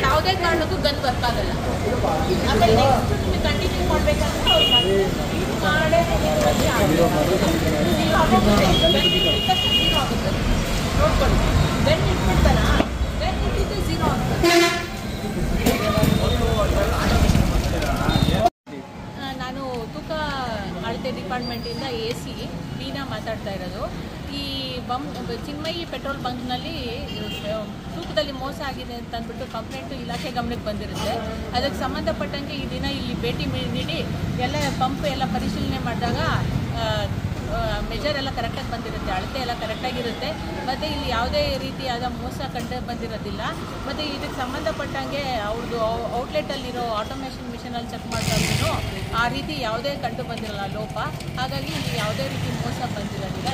ಯಾವುದೇ ಕಾರಣಕ್ಕೂ gun work ಆಗಲ್ಲ. ಆಮೇಲೆ ನೆಕ್ಸ್ಟ್ ನಿಮಗೆ ಕಂಟಿನ್ಯೂ ಮಾಡಬೇಕಂದ್ರೆ ನೋಡ್ಕೊಳ್ಳಿ. ಗನ್ ಇಟ್ಬಿಡ್ತಾರ, ಗನ್ ಇಟ್ಟಿದ್ದು ಝೀರೋ ಆಗ್ತದೆ. ನಾನು ತೂಕ ಅಳತೆ ಡಿಪಾರ್ಟ್ಮೆಂಟಿಂದ AC ಬೀನಾ ಮಾತಾಡ್ತಾ ಇರೋದು. ಈ ಚಿನ್ಮಯಿ ಪೆಟ್ರೋಲ್ ಬಂಕ್ನಲ್ಲಿ ತೂಕದಲ್ಲಿ ಮೋಸ ಆಗಿದೆ ಅಂತ ಅಂದ್ಬಿಟ್ಟು ಕಂಪ್ಲೇಂಟು ಇಲಾಖೆ ಗಮನಕ್ಕೆ ಬಂದಿರುತ್ತೆ. ಅದಕ್ಕೆ ಸಂಬಂಧಪಟ್ಟಂಗೆ ಈ ದಿನ ಇಲ್ಲಿ ಭೇಟಿ ನೀಡಿ ಎಲ್ಲ ಪಂಪ್ ಎಲ್ಲ ಪರಿಶೀಲನೆ ಮಾಡಿದಾಗ ಮೆಜರ್ ಎಲ್ಲ ಕರೆಕ್ಟಾಗಿ ಬಂದಿರುತ್ತೆ, ಅಳತೆ ಎಲ್ಲ ಕರೆಕ್ಟಾಗಿರುತ್ತೆ. ಮತ್ತು ಇಲ್ಲಿ ಯಾವುದೇ ರೀತಿಯಾದ ಮೋಸ ಕಂಡು ಬಂದಿರೋದಿಲ್ಲ. ಮತ್ತು ಇದಕ್ಕೆ ಸಂಬಂಧಪಟ್ಟಂಗೆ ಅವ್ರದ್ದು ಔಟ್ಲೆಟಲ್ಲಿರೋ ಆಟೋಮೇಷನ್ ಮಿಷನಲ್ಲಿ ಚೆಕ್ ಮಾಡಿದ್ರು ಆ ರೀತಿ ಯಾವುದೇ ಕಂಡು ಬಂದಿರಲ್ಲ ಲೋಪ. ಹಾಗಾಗಿ ಇಲ್ಲಿ ಯಾವುದೇ ರೀತಿ ಮೋಸ ಬಂದಿರೋದಿಲ್ಲ.